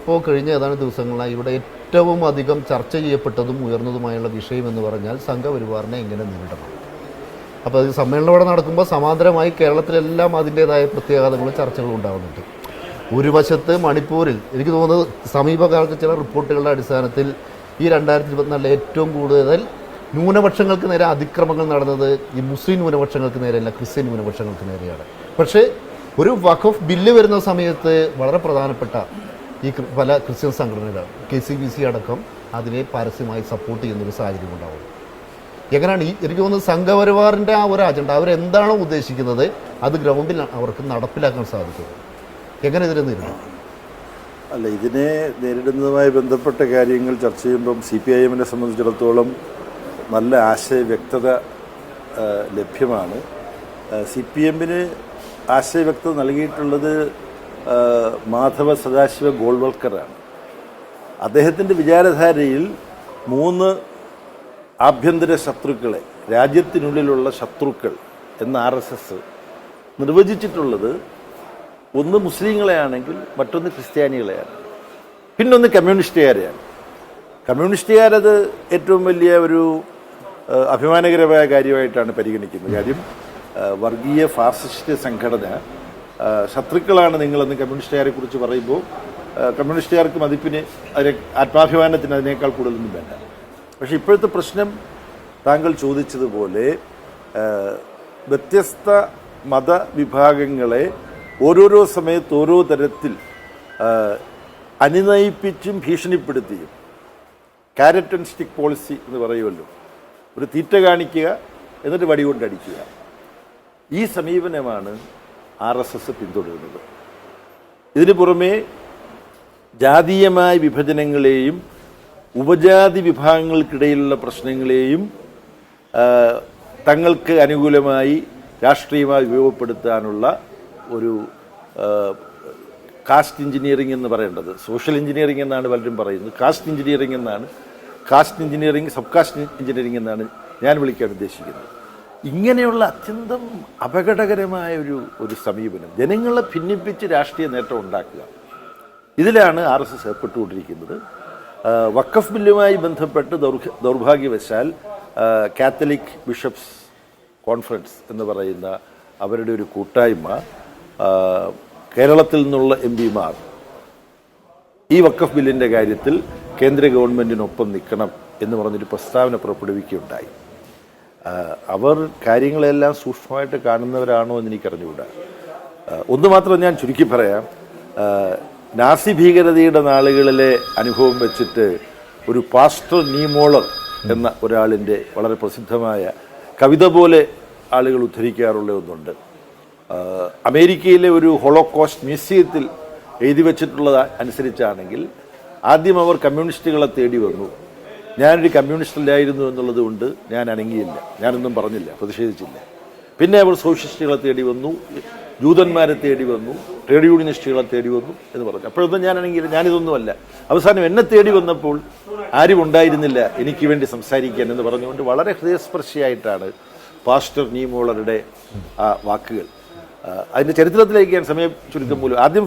ഇപ്പോൾ കഴിഞ്ഞ ഏതാനും ദിവസങ്ങളായി ഇവിടെ ഏറ്റവും അധികം ചർച്ച ചെയ്യപ്പെട്ടതും ഉയർന്നതുമായുള്ള വിഷയം എന്ന് പറഞ്ഞാൽ സംഘപരിവാറിനെ എങ്ങനെ നേരിടണം. അപ്പോൾ അത് സമ്മേളനം ഇവിടെ നടക്കുമ്പോൾ സമാന്തരമായി കേരളത്തിലെല്ലാം അതിൻ്റേതായ പ്രത്യാഘാതങ്ങളും ചർച്ചകളും ഉണ്ടാകുന്നുണ്ട്. ഒരു വശത്ത് മണിപ്പൂരിൽ എനിക്ക് തോന്നുന്നത് സമീപകാലത്ത് ചില റിപ്പോർട്ടുകളുടെ അടിസ്ഥാനത്തിൽ ഈ 2024 ഏറ്റവും കൂടുതൽ ന്യൂനപക്ഷങ്ങൾക്ക് നേരെ അതിക്രമങ്ങൾ നടന്നത് ഈ മുസ്ലിം ന്യൂനപക്ഷങ്ങൾക്ക് നേരെയല്ല, ക്രിസ്ത്യൻ ന്യൂനപക്ഷങ്ങൾക്ക് നേരെയാണ്. പക്ഷേ ഒരു വഖഫ് ബില്ല് വരുന്ന സമയത്ത് വളരെ പ്രധാനപ്പെട്ട ഈ പല ക്രിസ്ത്യൻ സംഘടനകളാണ് KCBC അടക്കം അതിനെ പരസ്യമായി സപ്പോർട്ട് ചെയ്യുന്നൊരു സാഹചര്യം ഉണ്ടാവും. എങ്ങനെയാണ് എനിക്ക് തോന്നുന്നത് സംഘപരിവാറിൻ്റെ ആ ഒരു അജണ്ട അവരെന്താണോ ഉദ്ദേശിക്കുന്നത് അത് ഗ്രൗണ്ടിൽ അവർക്ക് നടപ്പിലാക്കാൻ സാധിക്കും. എങ്ങനെ ഇതിനെ നേരിടും? അല്ല, ഇതിനെ നേരിടുന്നതുമായി ബന്ധപ്പെട്ട കാര്യങ്ങൾ ചർച്ച ചെയ്യുമ്പം CPIM സംബന്ധിച്ചിടത്തോളം നല്ല ആശയ വ്യക്തത ലഭ്യമാണ്. CPM ആശയവ്യക്തത നൽകിയിട്ടുള്ളത് മാധവ സദാശിവ ഗോൾവൽക്കറാണ്. അദ്ദേഹത്തിൻ്റെ വിചാരധാരയിൽ 3 ആഭ്യന്തര ശത്രുക്കളെ, രാജ്യത്തിനുള്ളിലുള്ള ശത്രുക്കൾ എന്ന് RSS നിർവചിച്ചിട്ടുള്ളത് ഒന്ന് മുസ്ലിങ്ങളെയാണെങ്കിൽ മറ്റൊന്ന് ക്രിസ്ത്യാനികളെയാണ്, പിന്നൊന്ന് കമ്മ്യൂണിസ്റ്റുകാരെയാണ്. കമ്മ്യൂണിസ്റ്റുകാരത് ഏറ്റവും വലിയ ഒരു അഭിമാനകരമായ കാര്യമായിട്ടാണ് പരിഗണിക്കുന്നത്. കാര്യം വർഗീയ ഫാസിസ്റ്റ് സംഘടന ശത്രുക്കളാണ് നിങ്ങളെന്ന് കമ്മ്യൂണിസ്റ്റുകാരെ കുറിച്ച് പറയുമ്പോൾ കമ്മ്യൂണിസ്റ്റുകാർക്ക് മതിപ്പിന് അതിനെ ആത്മാഭിമാനത്തിന് അതിനേക്കാൾ കൂടുതലൊന്നും വേണ്ട. പക്ഷേ ഇപ്പോഴത്തെ പ്രശ്നം താങ്കൾ ചോദിച്ചതുപോലെ വ്യത്യസ്ത മതവിഭാഗങ്ങളെ ഓരോരോ സമയത്ത് ഓരോ തരത്തിൽ അനുനയിപ്പിച്ചും ഭീഷണിപ്പെടുത്തിയും ക്യാരറ്റ് ആൻഡ് സ്റ്റിക്ക് പോളിസി എന്ന് പറയുമല്ലോ, ഒരു തീറ്റ കാണിക്കുക എന്നിട്ട് വടി കൊണ്ടടിക്കുക, ഈ സമീപനമാണ് RSS പിന്തുടരുന്നത്. ഇതിനു പുറമെ ജാതീയമായ വിഭജനങ്ങളെയും ഉപജാതി വിഭാഗങ്ങൾക്കിടയിലുള്ള പ്രശ്നങ്ങളെയും തങ്ങൾക്ക് അനുകൂലമായി രാഷ്ട്രീയമായി ഉപയോഗപ്പെടുത്താനുള്ള ഒരു കാസ്റ്റ് എഞ്ചിനീയറിംഗ് എന്ന് പറയേണ്ടത് സോഷ്യൽ എഞ്ചിനീയറിംഗ് എന്നാണ് പലരും പറയുന്നത്. കാസ്റ്റ് എഞ്ചിനീയറിംഗ് എന്നാണ്, caste engineering sub caste engineering എന്നാണ് ഞാൻ വിളിക്കാൻ ഉദ്ദേശിക്കുന്നത്. ഇങ്ങനെയുള്ള അത്യന്തം അപകടകരമായ ഒരു സമീപനം, ജനങ്ങളെ ഭിന്നിപ്പിച്ച് രാഷ്ട്രീയ നേട്ടം ഉണ്ടാക്കുക, ഇതിലാണ് RSS ഏർപ്പെട്ടുകൊണ്ടിരിക്കുന്നത്. വഖഫ് ബില്ലുമായി ബന്ധപ്പെട്ട് ദൗർഭാഗ്യവശാൽ കാത്തലിക് ബിഷപ്സ് കോൺഫറൻസ് എന്ന് പറയുന്ന അവരുടെ ഒരു കൂട്ടായ്മ കേരളത്തിൽ നിന്നുള്ള MPമാർ ഈ വഖഫ് ബില്ലിൻ്റെ കാര്യത്തിൽ കേന്ദ്ര ഗവൺമെൻറ്റിനൊപ്പം നിൽക്കണം എന്ന് പറഞ്ഞൊരു പ്രസ്താവന പുറപ്പെടുവിക്കുകയുണ്ടായി. അവർ കാര്യങ്ങളെല്ലാം സൂക്ഷ്മമായിട്ട് കാണുന്നവരാണോ എന്ന് എനിക്കറിഞ്ഞുകൂടാ. ഒന്ന് മാത്രം ഞാൻ ചുരുക്കി പറയാം. നാസി ഭീകരതയുടെ നാളുകളിലെ അനുഭവം വെച്ചിട്ട് ഒരു പാസ്റ്റർ നീമോളർ എന്ന ഒരാളിൻ്റെ വളരെ പ്രസിദ്ധമായ കവിത പോലെ ആളുകൾ ഉദ്ധരിക്കാറുള്ള ഒന്നുണ്ട്. അമേരിക്കയിലെ ഒരു ഹോളോകോസ്റ്റ് മ്യൂസിയത്തിൽ എഴുതി വച്ചിട്ടുള്ളത് അനുസരിച്ചാണെങ്കിൽ ആദ്യം അവർ കമ്മ്യൂണിസ്റ്റുകളെ തേടി വന്നു. ഞാനൊരു കമ്മ്യൂണിസ്റ്റിലായിരുന്നു എന്നുള്ളത് കൊണ്ട് ഞാൻ അനങ്ങിയില്ല, ഞാനൊന്നും പറഞ്ഞില്ല, പ്രതിഷേധിച്ചില്ല. പിന്നെ അവർ സോഷ്യലിസ്റ്റുകളെ തേടി വന്നു, ജൂതന്മാരെ തേടി വന്നു, ട്രേഡ് യൂണിയനിസ്റ്റുകളെ തേടി വന്നു എന്ന് പറഞ്ഞു. അപ്പോഴൊന്നും ഞാൻ അനങ്ങിയില്ല, ഞാനിതൊന്നുമല്ല. അവസാനം എന്നെ തേടി വന്നപ്പോൾ ആരും ഉണ്ടായിരുന്നില്ല എനിക്ക് വേണ്ടി സംസാരിക്കാൻ എന്ന് പറഞ്ഞുകൊണ്ട് വളരെ ഹൃദയസ്പർശിയായിട്ടാണ് പാസ്റ്റർ നീമോളറുടെ ആ വാക്കുകൾ. അതിൻ്റെ ചരിത്രത്തിലേക്ക് ഞാൻ സമയം ചുരുക്കം പോലും ആദ്യം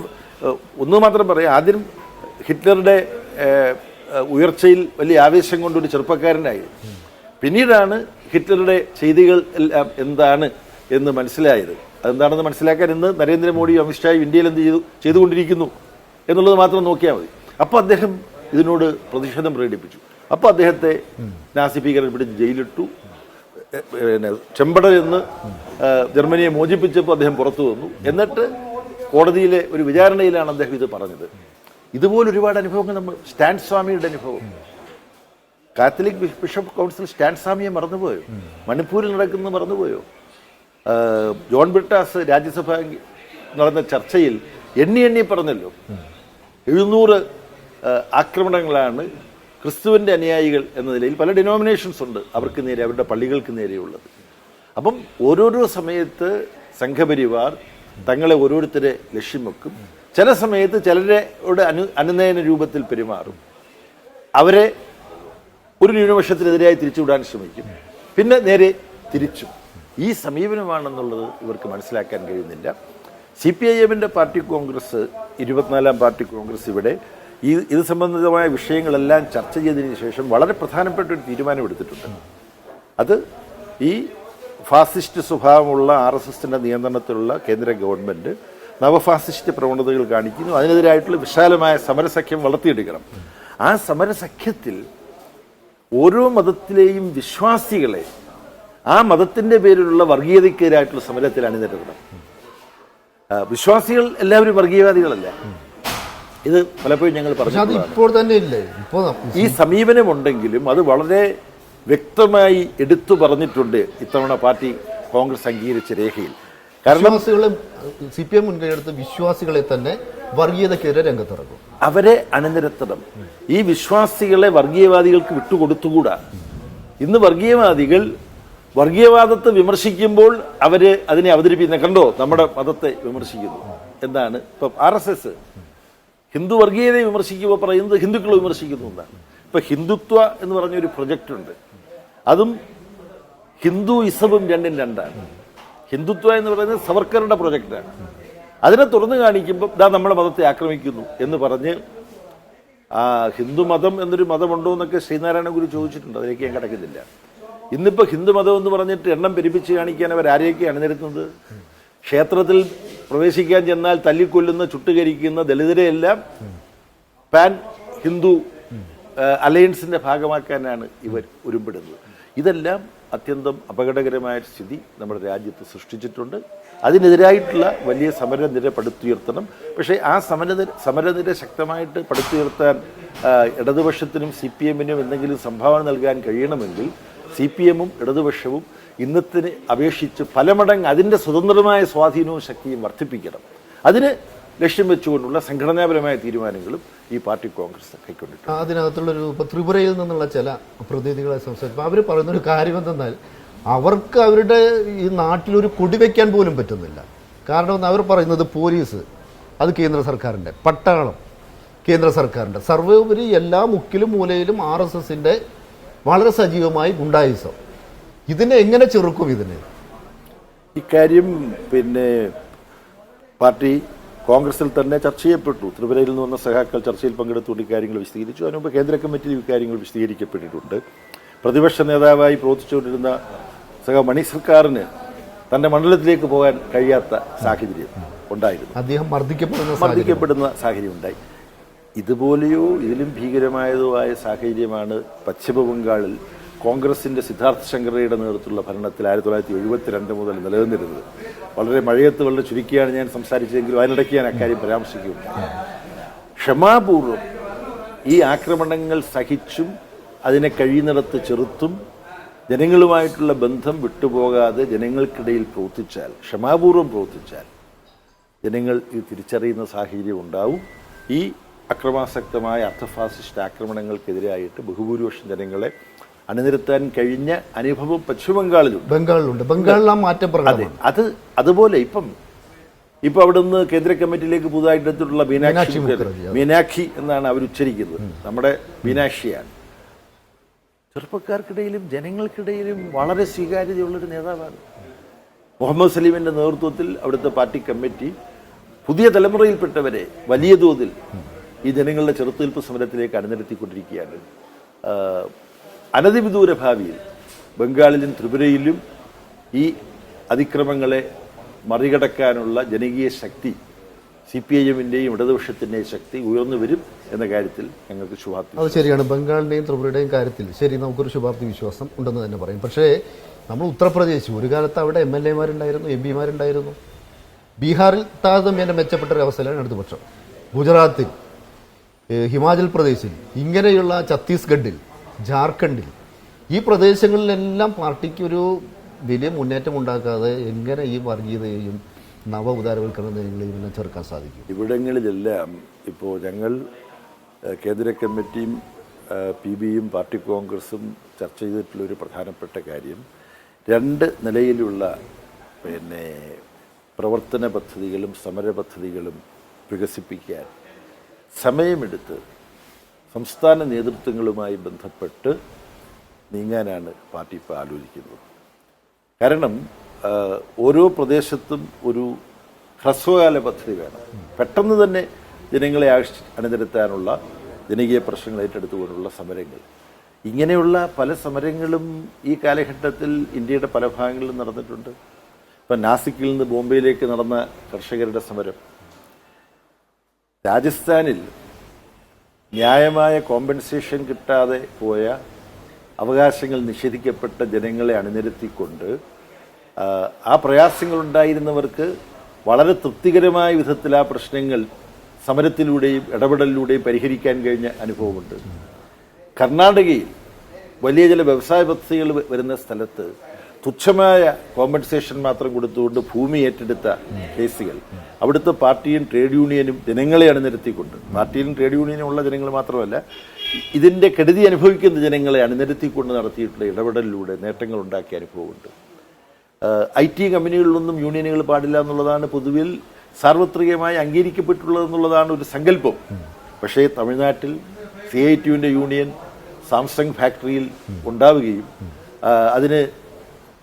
ഒന്ന് മാത്രം പറയാം. ആദ്യം ഹിറ്റ്ലറുടെ ഉയർച്ചയിൽ വലിയ ആവേശം കൊണ്ടൊരു ചെറുപ്പക്കാരനായി, പിന്നീടാണ് ഹിറ്റ്ലറുടെ ചെയ്തികൾ എല്ലാം എന്താണ് എന്ന് മനസ്സിലായത്. അതെന്താണെന്ന് മനസ്സിലാക്കാൻ ഇന്ന് നരേന്ദ്രമോദിയും അമിത്ഷായും ഇന്ത്യയിൽ എന്ത് ചെയ്തുകൊണ്ടിരിക്കുന്നു എന്നുള്ളത് മാത്രം നോക്കിയാൽ മതി. അപ്പോൾ അദ്ദേഹം ഇതിനോട് പ്രതിഷേധം പ്രകടിപ്പിച്ചു. അപ്പോൾ അദ്ദേഹത്തെ നാസി ഭീകരർ പിടിച്ച് ജയിലിട്ടു. ചെമ്പട എന്ന് ജർമ്മനിയെ മോചിപ്പിച്ചപ്പോൾ അദ്ദേഹം പുറത്തു വന്നു. എന്നിട്ട് കോടതിയിലെ ഒരു വിചാരണയിലാണ് അദ്ദേഹം ഇത് പറഞ്ഞത്. ഇതുപോലെ ഒരുപാട് അനുഭവങ്ങൾ നമ്മൾ, സ്റ്റാൻ സ്വാമിയുടെ അനുഭവം, കാത്തലിക് ബിഷപ്പ് കൗൺസിൽ സ്റ്റാൻ സ്വാമിയെ മറന്നുപോയോ? മണിപ്പൂരിൽ നടക്കുന്നത് മറന്നുപോയോ? ജോൺ ബ്രിട്ടാസ് രാജ്യസഭ നടന്ന ചർച്ചയിൽ എണ്ണി പറഞ്ഞല്ലോ, 700 ആക്രമണങ്ങളാണ് ക്രിസ്തുവിൻ്റെ അനുയായികൾ എന്ന നിലയിൽ പല ഡിനോമിനേഷൻസ് ഉണ്ട് അവർക്ക് നേരെ, അവരുടെ പള്ളികൾക്ക് നേരെയുള്ളത്. അപ്പം ഓരോരോ സമയത്ത് സംഘപരിവാർ തങ്ങളെ ഓരോരുത്തരെ ലക്ഷ്യം വെക്കും. ചില സമയത്ത് ചിലരുടെ അനുനയന രൂപത്തിൽ പെരുമാറും, അവരെ ഒരു ന്യൂനപക്ഷത്തിനെതിരായി തിരിച്ചുവിടാൻ ശ്രമിക്കും, പിന്നെ നേരെ തിരിച്ചും. ഈ സമീപനമാണെന്നുള്ളത് ഇവർക്ക് മനസ്സിലാക്കാൻ കഴിയുന്നില്ല. CPIM party Congress, 24-ാം party Congress ഇവിടെ ഇത് സംബന്ധിതമായ വിഷയങ്ങളെല്ലാം ചർച്ച ചെയ്തതിന് ശേഷം വളരെ പ്രധാനപ്പെട്ട ഒരു തീരുമാനമെടുത്തിട്ടുണ്ട്. അത് ഈ ഫാസിസ്റ്റ് സ്വഭാവമുള്ള RSSന്റെ നിയന്ത്രണത്തിലുള്ള കേന്ദ്ര ഗവൺമെൻറ് നവഫാസിസ്റ്റ് പ്രവണതകൾ കാണിക്കുന്നു. അതിനെതിരായിട്ടുള്ള വിശാലമായ സമരസഖ്യം വളർത്തിയെടുക്കണം. ആ സമരസഖ്യത്തിൽ ഓരോ മതത്തിലെയും വിശ്വാസികളെ ആ മതത്തിൻ്റെ പേരിലുള്ള വർഗീയതയ്ക്കെതിരായിട്ടുള്ള സമരത്തിൽ അണിനിരത്തണം. വിശ്വാസികൾ എല്ലാവരും വർഗീയവാദികളല്ല. ഇത് പലപ്പോഴും ഞങ്ങൾ പറഞ്ഞു. ഈ സമീപനമുണ്ടെങ്കിലും അത് വളരെ വ്യക്തമായി എടുത്തു പറഞ്ഞിട്ടുണ്ട് ഇത്തവണ പാർട്ടി കോൺഗ്രസ് അംഗീകരിച്ച രേഖയിൽ. കാരണം CPM മുൻകൈയെടുത്ത് വിശ്വാസികളെ തന്നെ വർഗീയതയ്ക്കെതിരെ രംഗത്തിറക്കും, അവരെ അണിനിരത്തണം. ഈ വിശ്വാസികളെ വർഗീയവാദികൾക്ക് വിട്ടുകൊടുത്തുകൂടാ. ഇന്ന് വർഗീയവാദികൾ വർഗീയവാദത്തെ വിമർശിക്കുമ്പോൾ അവര് അതിനെ അവതരിപ്പിക്കുന്ന കണ്ടോ നമ്മുടെ മതത്തെ വിമർശിക്കുന്നു എന്നാണ്. ഇപ്പം RSS ഹിന്ദു വർഗീയതയെ വിമർശിക്കുമ്പോൾ പറയുന്നത് ഹിന്ദുക്കളെ വിമർശിക്കുന്നു എന്നാണ്. ഇപ്പം ഹിന്ദുത്വ എന്ന് പറഞ്ഞൊരു പ്രൊജക്റ്റ് ഉണ്ട്. അതും ഹിന്ദുയിസവും രണ്ടും രണ്ടാണ്. ഹിന്ദുത്വ എന്ന് പറയുന്നത് സവർക്കറുടെ പ്രൊജക്റ്റാണ്. അതിനെ തുറന്നു കാണിക്കുമ്പോൾ ഇതാ നമ്മുടെ മതത്തെ ആക്രമിക്കുന്നു എന്ന് പറഞ്ഞ് ഹിന്ദു മതം എന്നൊരു മതമുണ്ടോ എന്നൊക്കെ ശ്രീനാരായണ ഗുരു ചോദിച്ചിട്ടുണ്ട്. അതിലേക്ക് ഞാൻ കിടക്കുന്നില്ല. ഇന്നിപ്പോൾ ഹിന്ദു മതം എന്ന് പറഞ്ഞിട്ട് എണ്ണം പെരുപ്പിച്ച് കാണിക്കാൻ അവരാരെയൊക്കെയാണ് അണിനിരത്തുന്നത്? ക്ഷേത്രത്തിൽ പ്രവേശിക്കാൻ ചെന്നാൽ തല്ലിക്കൊല്ലുന്ന ചുട്ടുകരിക്കുന്ന ദലിതരെയെല്ലാം പാൻ ഹിന്ദു അലയൻസിന്റെ ഭാഗമാക്കാനാണ് ഇവർ ഉരുമ്പെടുന്നത്. ഇതെല്ലാം അത്യന്തം അപകടകരമായ സ്ഥിതി നമ്മുടെ രാജ്യത്ത് സൃഷ്ടിച്ചിട്ടുണ്ട്. അതിനെതിരായിട്ടുള്ള വലിയ സമരനിര പടുത്തുയർത്തണം. പക്ഷേ ആ സമരനിര ശക്തമായിട്ട് പടുത്തുയർത്താൻ ഇടതുപക്ഷത്തിനും CPMനും എന്തെങ്കിലും സംഭാവന നൽകാൻ കഴിയണമെങ്കിൽ CPMും ഇടതുപക്ഷവും ഇന്നത്തിന് അപേക്ഷിച്ച് പല മടങ്ങ് അതിൻ്റെ സ്വതന്ത്രമായ സ്വാധീനവും ശക്തിയും വർദ്ധിപ്പിക്കണം. അതിന് ലക്ഷ്യം വെച്ചുകൊണ്ടുള്ള സംഘടനാപരമായ തീരുമാനങ്ങളും ഈ പാർട്ടി കോൺഗ്രസ് കൈക്കൊണ്ടിട്ടുണ്ട്. അതിനകത്തുള്ളൊരു ഇപ്പോൾ ത്രിപുരയിൽ നിന്നുള്ള ചില പ്രതിനിധികളെ സംസാരിച്ചപ്പോൾ അവർ പറയുന്നൊരു കാര്യം എന്തെന്നാൽ അവർക്ക് അവരുടെ ഈ നാട്ടിലൊരു കൊടിവെക്കാൻ പോലും പറ്റുന്നില്ല. കാരണം അവർ പറയുന്നത് പോലീസ് അത് കേന്ദ്ര സർക്കാരിൻ്റെ, പട്ടാളം കേന്ദ്ര സർക്കാരിൻ്റെ, സർവോപരി എല്ലാ മുക്കിലും മൂലയിലും RSSന്റെ വളരെ സജീവമായി ഗുണ്ടായിസം. ഇതിനെ എങ്ങനെ ചെറുക്കും? ഇതിന് ഇക്കാര്യം പാർട്ടി കോൺഗ്രസിൽ തന്നെ ചർച്ച ചെയ്യപ്പെട്ടു. ത്രിപുരയിൽ നിന്ന് വന്ന സഖാക്കൾ ചർച്ചയിൽ പങ്കെടുത്തുകൊണ്ട് ഇക്കാര്യങ്ങൾ വിശദീകരിച്ചു. അതിനുമുമ്പ് കേന്ദ്ര കമ്മിറ്റിയിൽ ഇക്കാര്യങ്ങൾ വിശദീകരിക്കപ്പെട്ടിട്ടുണ്ട്. പ്രതിപക്ഷ നേതാവായി പ്രവർത്തിച്ചുകൊണ്ടിരുന്ന മണി സർക്കാരിന് തൻ്റെ മണ്ഡലത്തിലേക്ക് പോകാൻ കഴിയാത്ത സാഹചര്യം ഉണ്ടായിരുന്നു. അദ്ദേഹം മർദ്ദിക്കപ്പെടുന്ന സാഹചര്യം ഉണ്ടായി. ഇതുപോലെയോ ഇതിലും ഭീകരമായതുമായ സാഹചര്യമാണ് പശ്ചിമ ബംഗാളിൽ കോൺഗ്രസിൻ്റെ സിദ്ധാർത്ഥ ശങ്കറയുടെ നേതൃത്വത്തിലുള്ള ഭരണത്തിൽ 1972 മുതൽ നിലനിന്നിരുന്നത്. വളരെ മഴയത്ത് വളരെ ചുരുക്കിയാണ് ഞാൻ സംസാരിച്ചതെങ്കിലും അതിനിടയ്ക്ക് ഞാൻ അക്കാര്യം പരാമർശിക്കുകയുണ്ടായി. ക്ഷമാപൂർവം ഈ ആക്രമണങ്ങൾ സഹിച്ചും അതിനെ കഴിയുന്നിടത്ത് ചെറുത്തും ജനങ്ങളുമായിട്ടുള്ള ബന്ധം വിട്ടുപോകാതെ ജനങ്ങൾക്കിടയിൽ പ്രവർത്തിച്ചാൽ, ക്ഷമാപൂർവം പ്രവർത്തിച്ചാൽ ജനങ്ങൾ ഇത് തിരിച്ചറിയുന്ന സാഹചര്യം ഉണ്ടാവും. ഈ അക്രമാസക്തമായ അർദ്ധഫാസിസ്റ്റ് ആക്രമണങ്ങൾക്കെതിരായിട്ട് ബഹുഭൂരിപക്ഷം ജനങ്ങളെ അണിനിരത്താൻ കഴിഞ്ഞ അനുഭവം പശ്ചിമ ബംഗാളിലുണ്ട്. അതെ, അതുപോലെ ഇപ്പം അവിടുന്ന് കേന്ദ്ര കമ്മിറ്റിയിലേക്ക് പുതുതായിട്ട് എത്തിയിട്ടുള്ള മീനാക്ഷി എന്നാണ് അവർ ഉച്ചരിക്കുന്നത്. നമ്മുടെ മീനാക്ഷിയാണ്. ചെറുപ്പക്കാർക്കിടയിലും ജനങ്ങൾക്കിടയിലും വളരെ സ്വീകാര്യതയുള്ളൊരു നേതാവാണ്. മുഹമ്മദ് സലീമിൻ്റെ നേതൃത്വത്തിൽ അവിടുത്തെ പാർട്ടി കമ്മിറ്റി പുതിയ തലമുറയിൽപ്പെട്ടവരെ വലിയ തോതിൽ ഈ ജനങ്ങളുടെ ചെറുത്തുനിൽപ്പ് സമരത്തിലേക്ക് അണിനിരത്തിക്കൊണ്ടിരിക്കുകയാണ്. അനധിവിദൂര ഭാവിയിൽ ബംഗാളിലും ത്രിപുരയിലും ഈ അതിക്രമങ്ങളെ മറികടക്കാനുള്ള ജനകീയ ശക്തി CPIMൻ്റെയും ഇടതുപക്ഷത്തിൻ്റെയും ശക്തി ഉയർന്നു വരും എന്ന കാര്യത്തിൽ ഞങ്ങൾക്ക് ശുഭാപ്തി. അത് ശരിയാണ്. ബംഗാളിൻ്റെയും ത്രിപുരയുടെയും കാര്യത്തിൽ ശരി, നമുക്കൊരു ശുഭാപ്തി വിശ്വാസം ഉണ്ടെന്ന് തന്നെ പറയും. പക്ഷേ നമ്മൾ ഉത്തർപ്രദേശ് ഒരു കാലത്ത് അവിടെ MLAമാരുണ്ടായിരുന്നു, MP മാരുണ്ടായിരുന്നു. ബീഹാറിൽ താരതമ്യേന മെച്ചപ്പെട്ടൊരു അവസ്ഥയിലാണ് ഇടതുപക്ഷം. ഗുജറാത്തിൽ, ഹിമാചൽ പ്രദേശിൽ, ഇങ്ങനെയുള്ള ഛത്തീസ്ഗഡിൽ, ജാർഖണ്ഡിൽ ഈ പ്രദേശങ്ങളിലെല്ലാം പാർട്ടിക്ക് ഒരു വലിയ മുന്നേറ്റം ഉണ്ടാക്കാതെ എങ്ങനെ ഈ വർഗീയതയെയും നവ ഉദാരവൽക്കരണങ്ങളെയും ചെറുക്കാൻ സാധിക്കും? ഇവിടങ്ങളിലെല്ലാം ഇപ്പോൾ ഞങ്ങൾ കേന്ദ്ര കമ്മിറ്റിയും PBയും പാർട്ടി കോൺഗ്രസും ചർച്ച ചെയ്തിട്ടുള്ളൊരു പ്രധാനപ്പെട്ട കാര്യം, രണ്ട് നിലയിലുള്ള പ്രവർത്തന പദ്ധതികളും സമര പദ്ധതികളും വികസിപ്പിക്കാൻ സമയമെടുത്ത് സംസ്ഥാന നേതൃത്വങ്ങളുമായി ബന്ധപ്പെട്ട് നീങ്ങാനാണ് പാർട്ടി ഇപ്പോൾ ആലോചിക്കുന്നത്. കാരണം ഓരോ പ്രദേശത്തും ഒരു ഹ്രസ്വകാല പദ്ധതി വേണം. പെട്ടെന്ന് തന്നെ ജനങ്ങളെ അണിനിരത്താനുള്ള ജനകീയ പ്രശ്നങ്ങൾ ഏറ്റെടുത്തുകൊണ്ടുള്ള സമരങ്ങൾ, ഇങ്ങനെയുള്ള പല സമരങ്ങളും ഈ കാലഘട്ടത്തിൽ ഇന്ത്യയുടെ പല ഭാഗങ്ങളിലും നടന്നിട്ടുണ്ട്. ഇപ്പം നാസിക്കിൽ നിന്ന് ബോംബെയിലേക്ക് നടന്ന കർഷകരുടെ സമരം, രാജസ്ഥാനിൽ ന്യായമായ കോമ്പൻസേഷൻ കിട്ടാതെ പോയ അവകാശങ്ങൾ നിഷേധിക്കപ്പെട്ട ജനങ്ങളെ അണിനിരത്തിക്കൊണ്ട് ആ പ്രയാസങ്ങളുണ്ടായിരുന്നവർക്ക് വളരെ തൃപ്തികരമായ വിധത്തിൽ ആ പ്രശ്നങ്ങൾ സമരത്തിലൂടെയും ഇടപെടലിലൂടെയും പരിഹരിക്കാൻ കഴിഞ്ഞ അനുഭവമുണ്ട്. കർണാടകയിൽ വലിയ ചില വ്യവസായ പദ്ധതികൾ വരുന്ന സ്ഥലത്ത് തുച്ഛമായ കോമ്പൻസേഷൻ മാത്രം കൊടുത്തുകൊണ്ട് ഭൂമി ഏറ്റെടുത്ത കേസുകൾ അവിടുത്തെ പാർട്ടിയും ട്രേഡ് യൂണിയനും ജനങ്ങളെ അണിനിരത്തിക്കൊണ്ട്, പാർട്ടിയിലും ട്രേഡ് യൂണിയനും ഉള്ള ജനങ്ങൾ മാത്രമല്ല, ഇതിൻ്റെ കെടുതി അനുഭവിക്കുന്ന ജനങ്ങളെ അണിനിരത്തിക്കൊണ്ട് നടത്തിയിട്ടുള്ള ഇടപെടലിലൂടെ നേട്ടങ്ങൾ ഉണ്ടാക്കിയ അനുഭവമുണ്ട്. IT കമ്പനികളിലൊന്നും യൂണിയനുകൾ പാടില്ല എന്നുള്ളതാണ് പൊതുവിൽ സാർവത്രികമായി അംഗീകരിക്കപ്പെട്ടുള്ളതെന്നുള്ളതാണ് ഒരു സങ്കല്പം. പക്ഷേ തമിഴ്നാട്ടിൽ CITUവിൻ്റെ യൂണിയൻ സാംസങ് ഫാക്ടറിയിൽ ഉണ്ടാവുകയും അതിന്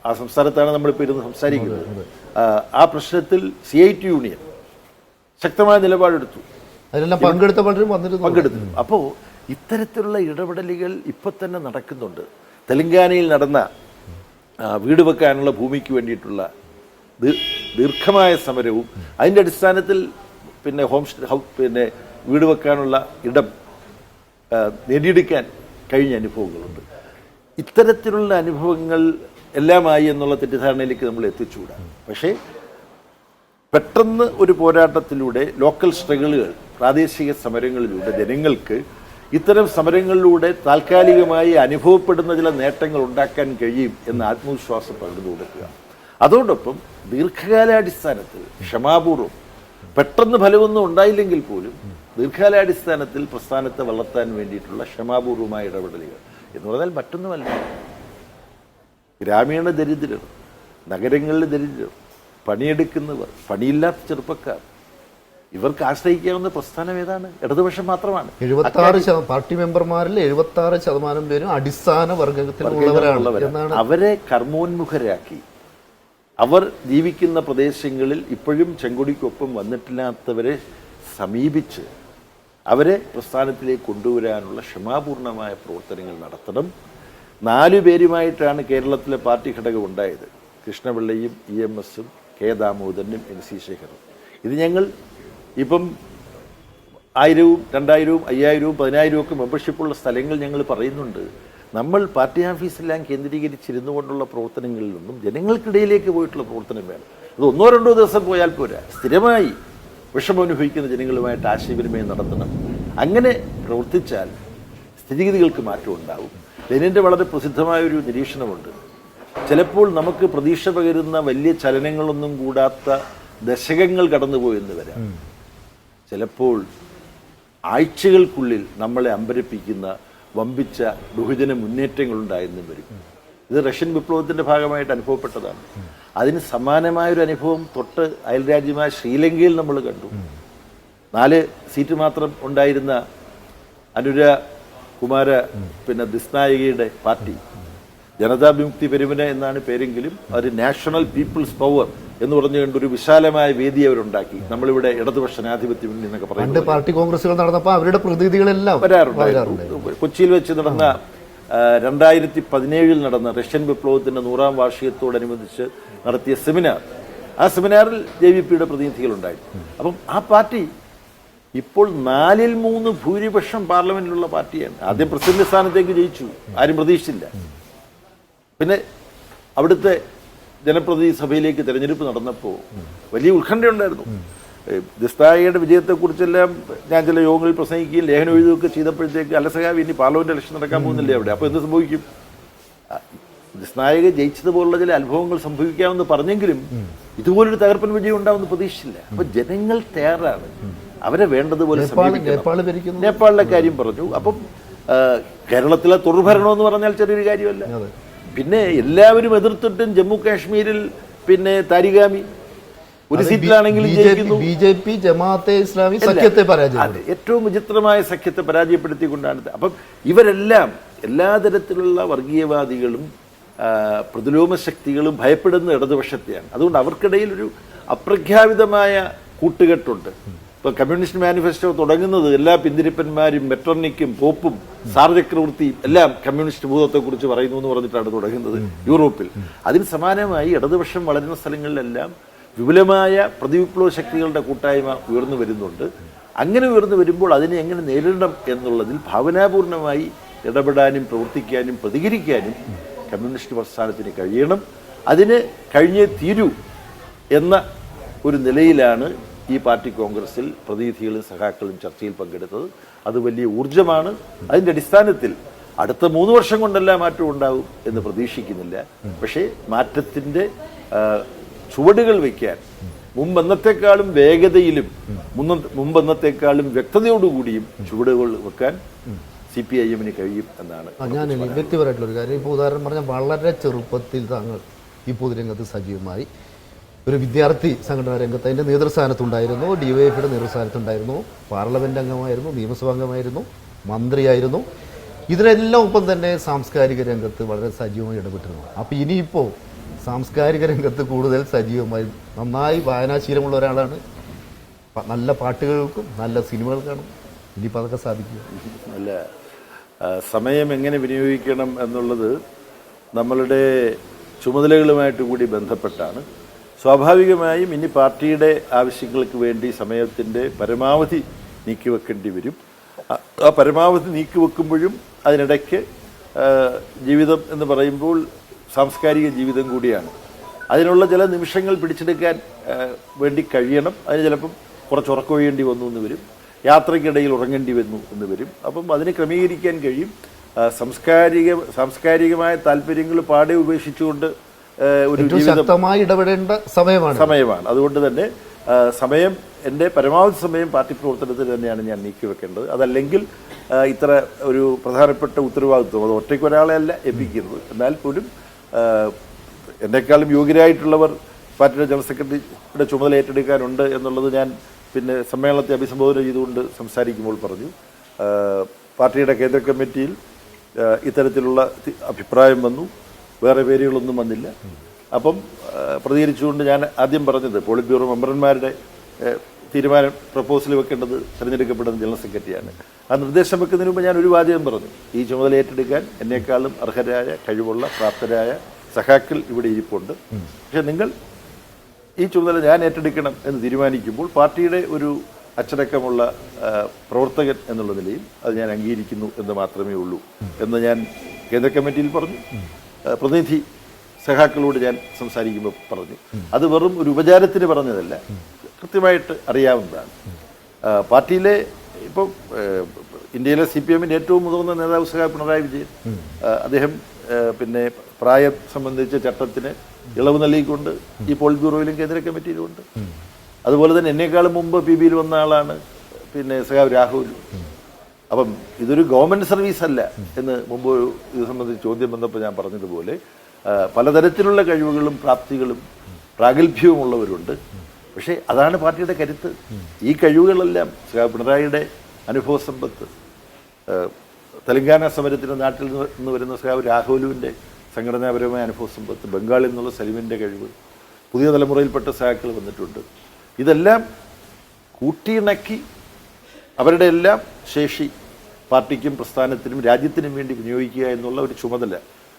ആ സംസ്ഥാനത്താണ് നമ്മളിപ്പോൾ ഇരുന്ന് സംസാരിക്കുന്നത്. ആ പ്രശ്നത്തിൽ CITU യൂണിയൻ ശക്തമായ നിലപാടെടുത്തു. അതിലെല്ലാം പങ്കെടുത്ത പലരും പങ്കെടുത്തു. അപ്പോൾ ഇത്തരത്തിലുള്ള ഇടപെടലുകൾ ഇപ്പം തന്നെ നടക്കുന്നുണ്ട്. തെലങ്കാനയിൽ നടന്ന വീട് വെക്കാനുള്ള ഭൂമിക്ക് വേണ്ടിയിട്ടുള്ള ദീർഘമായ സമരവും അതിൻ്റെ അടിസ്ഥാനത്തിൽ പിന്നെ വീട് വെക്കാനുള്ള ഇടം നേടിയെടുക്കാൻ കഴിഞ്ഞ അനുഭവങ്ങളുണ്ട്. ഇത്തരത്തിലുള്ള അനുഭവങ്ങൾ എല്ലാമായി എന്നുള്ള തെറ്റിദ്ധാരണയിലേക്ക് നമ്മൾ എത്തിച്ചുകൂടാ. പക്ഷേ പെട്ടെന്ന് ഒരു പോരാട്ടത്തിലൂടെ, ലോക്കൽ സ്ട്രഗിളുകൾ, പ്രാദേശിക സമരങ്ങളിലൂടെ ജനങ്ങൾക്ക് ഇത്തരം സമരങ്ങളിലൂടെ താൽക്കാലികമായി അനുഭവപ്പെടുന്ന ചില നേട്ടങ്ങൾ ഉണ്ടാക്കാൻ കഴിയും എന്ന ആത്മവിശ്വാസം പകർന്നു കൊടുക്കുക. അതോടൊപ്പം ദീർഘകാലാടിസ്ഥാനത്തിൽ ക്ഷമാപൂർവ്വം, പെട്ടെന്ന് ഫലമൊന്നും ഉണ്ടായില്ലെങ്കിൽ പോലും ദീർഘകാലാടിസ്ഥാനത്തിൽ പ്രസ്ഥാനത്തെ വളർത്താൻ വേണ്ടിയിട്ടുള്ള ക്ഷമാപൂർവമായ ഇടപെടലുകൾ എന്ന് പറഞ്ഞാൽ മറ്റൊന്നുമല്ല. ഗ്രാമീണ ദരിദ്രർ, നഗരങ്ങളിലെ ദരിദ്രർ, പണിയെടുക്കുന്നവർ, പണിയില്ലാത്ത ചെറുപ്പക്കാർ, ഇവർക്ക് ആശ്രയിക്കാവുന്ന പ്രസ്ഥാനം ഏതാണ്? ഇടതുപക്ഷം മാത്രമാണ്. 76 പാർട്ടി മെമ്പർമാരിൽ 76% പേരും അടിസ്ഥാന വർഗത്തിലുള്ളവരാണ്. അവരെ കർമ്മോന്മുഖരാക്കി അവർ ജീവിക്കുന്ന പ്രദേശങ്ങളിൽ ഇപ്പോഴും ചെങ്കൊടിക്കൊപ്പം വന്നിട്ടില്ലാത്തവരെ സമീപിച്ച് അവരെ പ്രസ്ഥാനത്തിലേക്ക് കൊണ്ടുവരാനുള്ള ക്ഷമാപൂർണമായ പ്രവർത്തനങ്ങൾ നടത്തണം. 4 പേരുമായിട്ടാണ് കേരളത്തിലെ പാർട്ടി ഘടകം ഉണ്ടായത്. കൃഷ്ണപിള്ളയും EMSഉം കെ ദാമോദരനും NC ശേഖറും. ഇത് ഞങ്ങൾ ഇപ്പം 1000, 2000, 5000, 10000 ഒക്കെ മെമ്പർഷിപ്പുള്ള സ്ഥലങ്ങൾ ഞങ്ങൾ പറയുന്നുണ്ട്. നമ്മൾ പാർട്ടി ഓഫീസെല്ലാം കേന്ദ്രീകരിച്ചിരുന്നു കൊണ്ടുള്ള പ്രവർത്തനങ്ങളിൽ നിന്നും ജനങ്ങൾക്കിടയിലേക്ക് പോയിട്ടുള്ള പ്രവർത്തനം വേണം. അത് 1-2 ദിവസം പോയാൽ പോരാ. സ്ഥിരമായി വിഷമമനുഭവിക്കുന്ന ജനങ്ങളുമായിട്ട് ആശയവിനിമയം നടത്തണം. അങ്ങനെ പ്രവർത്തിച്ചാൽ സ്ഥിതിഗതികൾക്ക് മാറ്റം ഉണ്ടാവും. ലെനിൻ്റെ വളരെ പ്രസിദ്ധമായൊരു നിരീക്ഷണമുണ്ട്. ചിലപ്പോൾ നമുക്ക് പ്രതീക്ഷ പകരുന്ന വലിയ ചലനങ്ങളൊന്നും കൂടാത്ത ദശകങ്ങൾ കടന്നുപോയെന്ന് വരാം. ചിലപ്പോൾ ആഴ്ചകൾക്കുള്ളിൽ നമ്മളെ അമ്പരപ്പിക്കുന്ന വമ്പിച്ച ബഹുജന മുന്നേറ്റങ്ങളുണ്ടായെന്നും വരും. ഇത് റഷ്യൻ വിപ്ലവത്തിൻ്റെ ഭാഗമായിട്ട് അനുഭവപ്പെട്ടതാണ്. അതിന് സമാനമായൊരു അനുഭവം തൊട്ട് അയൽരാജ്യമായ ശ്രീലങ്കയിൽ നമ്മൾ കണ്ടു. 4 സീറ്റ് മാത്രം ഉണ്ടായിരുന്ന അനുര കുമാര ദിസ്നായകയുടെ പാർട്ടി, ജനതാ വിമുക്തി പെരുമന എന്നാണ് പേരെങ്കിലും ഒരു നാഷണൽ പീപ്പിൾസ് പവർ എന്ന് പറഞ്ഞുകൊണ്ട് ഒരു വിശാലമായ വേദി അവരുണ്ടാക്കി. നമ്മളിവിടെ ഇടതുപക്ഷ ജനാധിപത്യം എന്നൊക്കെ പറയുന്നത് പാർട്ടി കോൺഗ്രസുകൾ നടന്നപ്പോൾ അവരുടെ പ്രതിനിധികളെല്ലാം വരാറുണ്ട്. കൊച്ചിയിൽ വെച്ച് നടന്ന 2017 നടന്ന റഷ്യൻ വിപ്ലവത്തിന്റെ 100ാം വാർഷികത്തോടനുബന്ധിച്ച് നടത്തിയ സെമിനാർ, ആ സെമിനാറിൽ JVPയുടെ പ്രതിനിധികളുണ്ടായിരുന്നു. അപ്പം ആ പാർട്ടി ഇപ്പോൾ 4-ൽ 3 ഭൂരിപക്ഷം പാർലമെന്റിലുള്ള പാർട്ടിയാണ്. ആദ്യം പ്രസിഡന്റ് സ്ഥാനത്തേക്ക് ജയിച്ചു, ആരും പ്രതീക്ഷിച്ചില്ല. പിന്നെ അവിടുത്തെ ജനപ്രതിനിധി സഭയിലേക്ക് തെരഞ്ഞെടുപ്പ് നടന്നപ്പോൾ വലിയ ഉത്കണ്ഠയുണ്ടായിരുന്നു. ദിസ്തായയുടെ വിജയത്തെക്കുറിച്ചെല്ലാം ഞാൻ ചില യോഗങ്ങളിൽ പ്രസംഗിക്കുകയും ലേഖനം എഴുതുകയൊക്കെ ചെയ്തപ്പോഴത്തേക്ക് അലസകാവി ഇനി പാർലമെന്റ് ഇലക്ഷൻ നടക്കാൻ പോകുന്നില്ലേ അവിടെ, അപ്പോൾ എന്ത് സംഭവിക്കും? ദിസ്നായക ജയിച്ചതുപോലുള്ള ചില അനുഭവങ്ങൾ സംഭവിക്കാമെന്ന് പറഞ്ഞെങ്കിലും ഇതുപോലൊരു തകർപ്പൻ വിജയം ഉണ്ടാവുമെന്ന് പ്രതീക്ഷിച്ചില്ല. അപ്പൊ ജനങ്ങൾ തയ്യാറാണ്, അവരെ വേണ്ടതുപോലെ സമീപിക്കണം. നേപ്പാളിലെ കാര്യം പറഞ്ഞു. അപ്പം കേരളത്തിലെ തുടർഭരണം എന്ന് പറഞ്ഞാൽ ചെറിയൊരു കാര്യമല്ല. പിന്നെ എല്ലാവരും എതിർത്തിട്ടും ജമ്മു കാശ്മീരിൽ താരിഗാമി ഒരു സീറ്റിലാണെങ്കിലും BJP ജമാഅത്തെ ഇസ്ലാമി സഖ്യത്തെ പരാജയപ്പെടുത്തി, ഏറ്റവും വിചിത്രമായ സഖ്യത്തെ പരാജയപ്പെടുത്തിക്കൊണ്ടാണ്. അപ്പം ഇവരെല്ലാം എല്ലാ തരത്തിലുള്ള വർഗീയവാദികളും പ്രതിലോമ ശക്തികളും ഭയപ്പെടുന്ന ഇടതുപക്ഷത്തെയാണ്. അതുകൊണ്ട് അവർക്കിടയിൽ ഒരു അപ്രഖ്യാപിതമായ കൂട്ടുകെട്ടുണ്ട്. ഇപ്പോൾ കമ്മ്യൂണിസ്റ്റ് മാനിഫെസ്റ്റോ തുടങ്ങുന്നത് എല്ലാ പിന്തിരിപ്പന്മാരും മെറ്റർണിക്കും പോപ്പും സാർ ചക്രവർത്തിയും എല്ലാം കമ്മ്യൂണിസ്റ്റ് ഭൂതത്തെക്കുറിച്ച് പറയുന്നു എന്ന് പറഞ്ഞിട്ടാണ് തുടങ്ങുന്നത് യൂറോപ്പിൽ. അതിന് സമാനമായി ഇടതുപക്ഷം വളരുന്ന സ്ഥലങ്ങളിലെല്ലാം വിപുലമായ പ്രതിവിപ്ലവ ശക്തികളുടെ കൂട്ടായ്മ ഉയർന്നു വരുന്നുണ്ട്. അങ്ങനെ ഉയർന്നു വരുമ്പോൾ അതിനെ എങ്ങനെ നേരിടണം എന്നുള്ളതിൽ ഭാവനാപൂർണമായി ഇടപെടാനും പ്രവർത്തിക്കാനും പ്രതികരിക്കാനും കമ്മ്യൂണിസ്റ്റ് പ്രസ്ഥാനത്തിന് കഴിയണം. അതിന് കഴിഞ്ഞേ തീരൂ എന്ന ഒരു നിലയിലാണ് ഈ പാർട്ടി കോൺഗ്രസിൽ പ്രതിനിധികളും സഖാക്കളും ചർച്ചയിൽ പങ്കെടുത്തത്. അത് വലിയ ഊർജ്ജമാണ്. അതിൻ്റെ അടിസ്ഥാനത്തിൽ അടുത്ത 3 വർഷം കൊണ്ടെല്ലാം മാറ്റം ഉണ്ടാവും എന്ന് പ്രതീക്ഷിക്കുന്നില്ല. പക്ഷേ മാറ്റത്തിൻ്റെ ചുവടുകൾ വയ്ക്കാൻ മുമ്പെന്നത്തെക്കാളും വേഗതയിലും മുമ്പെന്നത്തെക്കാളും വ്യക്തതയോടുകൂടിയും ചുവടുകൾ വെക്കാൻ CPIM-ന് കഴിയും എന്നാണ്. ഞാൻ വ്യക്തിപരമായിട്ടുള്ളൊരു കാര്യം, ഇപ്പോൾ ഉദാഹരണം പറഞ്ഞാൽ വളരെ ചെറുപ്പത്തിൽ താങ്കൾ ഈ പൊതുരംഗത്ത് സജീവമായി ഒരു വിദ്യാർത്ഥി സംഘടനാ രംഗത്ത് അതിൻ്റെ നേതൃസ്ഥാനത്തുണ്ടായിരുന്നു, DYFയുടെ നേതൃസ്ഥാനത്തുണ്ടായിരുന്നു, പാർലമെൻറ്റ് അംഗമായിരുന്നു, നിയമസഭാ അംഗമായിരുന്നു, മന്ത്രിയായിരുന്നു. ഇതിനെല്ലാം ഒപ്പം തന്നെ സാംസ്കാരിക രംഗത്ത് വളരെ സജീവമായി ഇടപെട്ടിരുന്നു. അപ്പോൾ ഇനിയിപ്പോൾ സാംസ്കാരിക രംഗത്ത് കൂടുതൽ സജീവമായി നന്നായി വായനാശീലമുള്ള ഒരാളാണ്. നല്ല പാട്ടുകൾക്കും നല്ല സിനിമകൾക്കാണ് ഇനിയിപ്പോൾ അതൊക്കെ സാധിക്കുക. നല്ല സമയം എങ്ങനെ വിനിയോഗിക്കണം എന്നുള്ളത് നമ്മളുടെ ചുമതലകളുമായിട്ട് കൂടി ബന്ധപ്പെട്ടാണ്. സ്വാഭാവികമായും ഇനി പാർട്ടിയുടെ ആവശ്യങ്ങൾക്ക് വേണ്ടി സമയത്തിൻ്റെ പരമാവധി നീക്കിവെക്കേണ്ടി വരും. ആ പരമാവധി നീക്കിവെക്കുമ്പോഴും അതിനിടയ്ക്ക് ജീവിതം എന്ന് പറയുമ്പോൾ സാംസ്കാരിക ജീവിതം കൂടിയാണ്. അതിനുള്ള ചില നിമിഷങ്ങൾ പിടിച്ചെടുക്കാൻ വേണ്ടി കഴിയണം. അതിന് ചിലപ്പം കുറച്ച് ഉറക്കൊഴിയേണ്ടി വന്നു എന്ന് വരും, യാത്രയ്ക്കിടയിൽ ഉറങ്ങേണ്ടി വന്നു എന്ന് വരും. അപ്പം അതിനെ ക്രമീകരിക്കാൻ കഴിയും. സാംസ്കാരികമായ താല്പര്യങ്ങൾ പാടെ ഉപേക്ഷിച്ചുകൊണ്ട് ഒരു ശക്തമായി ഇടപെടേണ്ട സമയമാണ്. അതുകൊണ്ട് തന്നെ സമയം, എൻ്റെ പരമാവധി സമയം പാർട്ടി പ്രവർത്തനത്തിൽ തന്നെയാണ് ഞാൻ നീക്കിവെക്കേണ്ടത്. അതല്ലെങ്കിൽ ഇത്ര ഒരു പ്രധാനപ്പെട്ട ഉത്തരവാദിത്വം അത് ഒറ്റയ്ക്ക് ഒരാളെ അല്ല ഏൽപ്പിക്കുന്നത്. എന്നാൽ പോലും എന്നെക്കാളും യോഗ്യരായിട്ടുള്ളവർ പാർട്ടിയുടെ ജനറൽ സെക്രട്ടറിയുടെ ചുമതല ഏറ്റെടുക്കാനുണ്ട് എന്നുള്ളത് ഞാൻ പിന്നെ സമ്മേളനത്തെ അഭിസംബോധന ചെയ്തുകൊണ്ട് സംസാരിക്കുമ്പോൾ പറഞ്ഞു. പാർട്ടിയുടെ കേന്ദ്ര കമ്മിറ്റിയിൽ ഇത്തരത്തിലുള്ള അഭിപ്രായം വന്നു, വേറെ പേരുകളൊന്നും വന്നില്ല. അപ്പം പ്രതികരിച്ചുകൊണ്ട് ഞാൻ ആദ്യം പറഞ്ഞത് പോളിറ്റ് ബ്യൂറോ മെമ്പർമാരുടെ തീരുമാനം പ്രപ്പോസൽ വെക്കേണ്ടത് തിരഞ്ഞെടുക്കപ്പെടുന്ന ജനറൽ സെക്രട്ടറിയാണ്. ആ നിർദ്ദേശം വെക്കുന്നതിന് മുമ്പ് ഞാൻ ഒരു വാചകം പറഞ്ഞു, ഈ ചുമതല ഏറ്റെടുക്കാൻ എന്നെക്കാളും അർഹരായ കഴിവുള്ള പ്രാപ്തരായ സഖാക്കൾ ഇവിടെ ഇരിപ്പുണ്ട്. പക്ഷെ നിങ്ങൾ ഈ ചുമതല ഞാൻ ഏറ്റെടുക്കണം എന്ന് തീരുമാനിക്കുമ്പോൾ പാർട്ടിയുടെ ഒരു അച്ചടക്കമുള്ള പ്രവർത്തകൻ എന്നുള്ള നിലയിൽ അത് ഞാൻ അംഗീകരിക്കുന്നു എന്ന് മാത്രമേ ഉള്ളൂ എന്ന് ഞാൻ കേന്ദ്ര കമ്മിറ്റിയിൽ പറഞ്ഞു. പ്രതിനിധി സഖാക്കളോട് ഞാൻ സംസാരിക്കുമ്പോൾ പറഞ്ഞു. അത് വെറും ഒരു ഉപചാരത്തിന് പറഞ്ഞതല്ല, കൃത്യമായിട്ട് അറിയാവുന്നതാണ്. പാർട്ടിയിലെ ഇപ്പം ഇന്ത്യയിലെ CPM-ന്റെ ഏറ്റവും മുതിർന്ന നേതാവ് സഖാവ് പിണറായി വിജയൻ, അദ്ദേഹം പിന്നെ പ്രായം സംബന്ധിച്ച ചട്ടത്തിന് ഇളവ് നൽകിക്കൊണ്ട് ഈ പോളിറ്റ് ബ്യൂറോയിലും കേന്ദ്ര കമ്മിറ്റിയിലുമുണ്ട്. അതുപോലെ തന്നെ എന്നെക്കാളും മുമ്പ് PB-യിൽ വന്ന ആളാണ് പിന്നെ സഖാവ് രാഹുൽ. അപ്പം ഇതൊരു ഗവൺമെൻറ് സർവീസ് അല്ല എന്ന് മുമ്പ് ഇത് സംബന്ധിച്ച് ചോദ്യം വന്നപ്പോൾ ഞാൻ പറഞ്ഞതുപോലെ പലതരത്തിലുള്ള കഴിവുകളും പ്രാപ്തികളും പ്രാഗൽഭ്യവും ഉള്ളവരുണ്ട്. പക്ഷേ അതാണ് പാർട്ടിയുടെ കരുത്ത്. ഈ കഴിവുകളെല്ലാം സഖാവ് പിണറായിയുടെ അനുഭവ സമ്പത്ത്, തെലങ്കാന സമരത്തിന് നാട്ടിൽ നിന്ന് വരുന്ന സഖാവ് രാഹുലുവിൻ്റെ സംഘടനാപരമായ അനുഭവ സമ്പത്ത്, ബംഗാളിൽ നിന്നുള്ള സലിമിൻ്റെ കഴിവ്, പുതിയ തലമുറയിൽപ്പെട്ട സഖാക്കൾ വന്നിട്ടുണ്ട്. ഇതെല്ലാം കൂട്ടിയിണക്കി അവരുടെ എല്ലാം ശേഷി പാർട്ടിക്കും പ്രസ്ഥാനത്തിനും രാജ്യത്തിനും വേണ്ടി വിനിയോഗിക്കുക എന്നുള്ള ഒരു ചുമതല,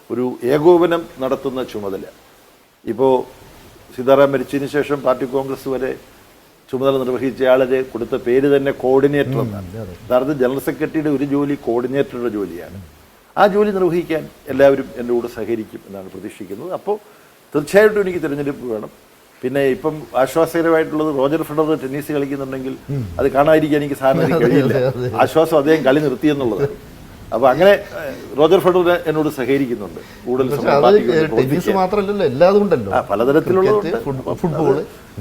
ഒരു ഏകോപനം നടത്തുന്ന ചുമതല. ഇപ്പോൾ സീതാറാം മരിച്ചതിന് ശേഷം പാർട്ടി കോൺഗ്രസ് വരെ ചുമതല നിർവഹിച്ച ആളെ കൊടുത്ത പേര് തന്നെ കോർഡിനേറ്റർ എന്നാണ്. യഥാർത്ഥ ജനറൽ സെക്രട്ടറിയുടെ ഒരു ജോലി കോർഡിനേറ്ററുടെ ജോലിയാണ്. ആ ജോലി നിർവഹിക്കാൻ എല്ലാവരും എൻ്റെ കൂടെ സഹകരിക്കും എന്നാണ് പ്രതീക്ഷിക്കുന്നത്. അപ്പോൾ തീർച്ചയായിട്ടും എനിക്ക് തിരഞ്ഞെടുപ്പ് വേണം. പിന്നെ ഇപ്പം ആശ്വാസകരമായിട്ടുള്ളത് റോജർ ഫെഡറർ ടെന്നീസ് കളിക്കുന്നുണ്ടെങ്കിൽ അത് കാണാതിരിക്കാൻ എനിക്ക് സാധാരണ കഴിയില്ല. ആശ്വാസം അദ്ദേഹം കളി നിർത്തിയെന്നുള്ളത്. അപ്പൊ അങ്ങനെ റോജർ ഫെഡറർ എന്നോട് സഹകരിക്കുന്നുണ്ട്. കൂടുതൽ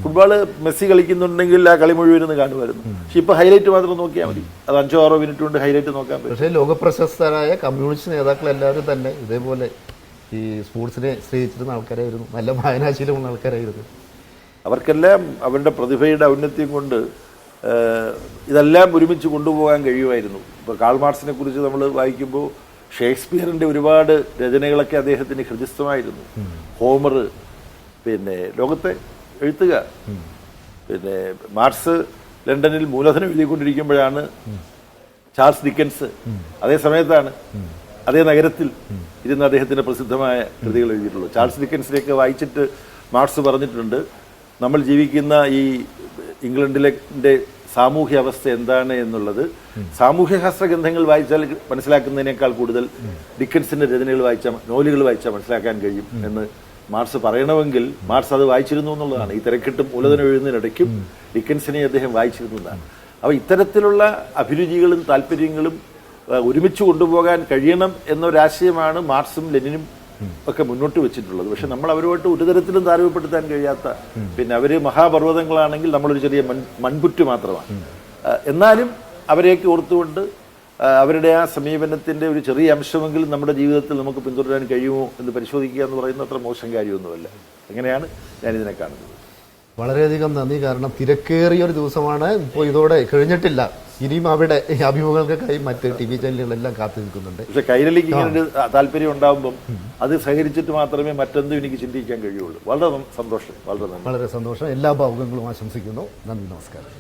ഫുട്ബോള് മെസ്സി കളിക്കുന്നുണ്ടെങ്കിൽ ആ കളി മുഴുവൻ കാണുമായിരുന്നു. പക്ഷെ ഇപ്പൊ ഹൈലൈറ്റ് മാത്രം നോക്കിയാൽ മതി. അത് 5-6 മിനിറ്റ് കൊണ്ട് ഹൈലൈറ്റ് നോക്കാൻ പറ്റും. പക്ഷേ ലോകപ്രശസ്തരായ കമ്മ്യൂണിസ്റ്റ് നേതാക്കൾ എല്ലാവരും തന്നെ ഇതേപോലെ ഈ സ്പോർട്സിനെ സ്നേഹിച്ചിരുന്ന ആൾക്കാരായിരുന്നു, നല്ല വായനാശീലമുള്ള ആൾക്കാരായിരുന്നു. അവർക്കെല്ലാം അവരുടെ പ്രതിഭയുടെ ഔന്നത്യം കൊണ്ട് ഇതെല്ലാം ഒരുമിച്ച് കൊണ്ടുപോകാൻ കഴിയുമായിരുന്നു. ഇപ്പോൾ കാൾ മാർക്സിനെ കുറിച്ച് നമ്മൾ വായിക്കുമ്പോൾ ഷേക്സ്പിയറിൻ്റെ ഒരുപാട് രചനകളൊക്കെ അദ്ദേഹത്തിന് ഹൃദിസ്ഥമായിരുന്നു. ഹോമർ, പിന്നെ ലോകത്തെ എഴുത്തുകാർ, പിന്നെ മാർക്സ് ലണ്ടനിൽ മൂലധനം എഴുതിക്കൊണ്ടിരിക്കുമ്പോഴാണ് ചാൾസ് ഡിക്കൻസ് അതേ സമയത്താണ് അതേ നഗരത്തിൽ ഇരുന്ന് അദ്ദേഹത്തിന്റെ പ്രസിദ്ധമായ കൃതികൾ എഴുതിയിട്ടുള്ളത്. ചാൾസ് ഡിക്കൻസിനെയൊക്കെ വായിച്ചിട്ട് മാർക്സ് പറഞ്ഞിട്ടുണ്ട്, നമ്മൾ ജീവിക്കുന്ന ഈ ഇംഗ്ലണ്ടിലെ സാമൂഹ്യ അവസ്ഥ എന്താണ് എന്നുള്ളത് സാമൂഹ്യശാസ്ത്ര ഗ്രന്ഥങ്ങൾ വായിച്ചാൽ മനസ്സിലാക്കുന്നതിനേക്കാൾ കൂടുതൽ ഡിക്കൻസിന്റെ രചനകൾ വായിച്ചാൽ, നോവലുകൾ വായിച്ചാൽ മനസ്സിലാക്കാൻ കഴിയും എന്ന് മാർക്സ് പറയണമെങ്കിൽ മാർക്സ് അത് വായിച്ചിരുന്നു എന്നുള്ളതാണ്. ഈ തിരക്കിട്ടും മൂലധനം എഴുതുന്നതിനിടയ്ക്കും ഡിക്കൻസിനെ അദ്ദേഹം വായിച്ചിരുന്നു എന്നാണ്. അപ്പോൾ ഇത്തരത്തിലുള്ള അഭിരുചികളും താല്പര്യങ്ങളും ഒരുമിച്ച് കൊണ്ടുപോകാൻ കഴിയണം എന്നൊരാശയമാണ് മാർക്സും ലെനിനും ഒക്കെ മുന്നോട്ട് വെച്ചിട്ടുള്ളത്. പക്ഷെ നമ്മൾ അവരുമായിട്ട് ഒരു തരത്തിലും താരതമ്യപ്പെടുത്താൻ കഴിയാത്ത, പിന്നെ അവർ മഹാപർവ്വതങ്ങളാണെങ്കിൽ നമ്മളൊരു ചെറിയ മൺപുറ്റ് മാത്രമാണ്. എന്നാലും അവരെയൊക്കെ ഓർത്തുകൊണ്ട് അവരുടെ ആ സമീപനത്തിൻ്റെ ഒരു ചെറിയ അംശമെങ്കിലും നമ്മുടെ ജീവിതത്തിൽ നമുക്ക് പിന്തുടരാൻ കഴിയുമോ എന്ന് പരിശോധിക്കുക എന്ന് പറയുന്നത് അത്ര മോശം കാര്യമൊന്നുമല്ല. അങ്ങനെയാണ് ഞാനിതിനെ കാണുന്നത്. വളരെയധികം നന്ദി. കാരണം തിരക്കേറിയ ഒരു ദിവസമാണ്. ഇപ്പോൾ ഇതോടെ കഴിഞ്ഞിട്ടില്ല. ഇനിയും അവിടെ അഭിമുഖങ്ങൾക്കായി മറ്റ് TV ചാനലുകളെല്ലാം കാത്തു നിൽക്കുന്നുണ്ട്. പക്ഷെ കൈരളിക്ക് ഇങ്ങനെ ഒരു താല്പര്യം ഉണ്ടാകുമ്പം അത് സഹകരിച്ചിട്ട് മാത്രമേ മറ്റെന്തും എനിക്ക് ചിന്തിക്കാൻ കഴിയുള്ളൂ. വളരെ സന്തോഷം. വളരെ നന്ദി. വളരെ സന്തോഷം. എല്ലാ ഭാവുകങ്ങളും ആശംസിക്കുന്നു. നന്ദി, നമസ്കാരം.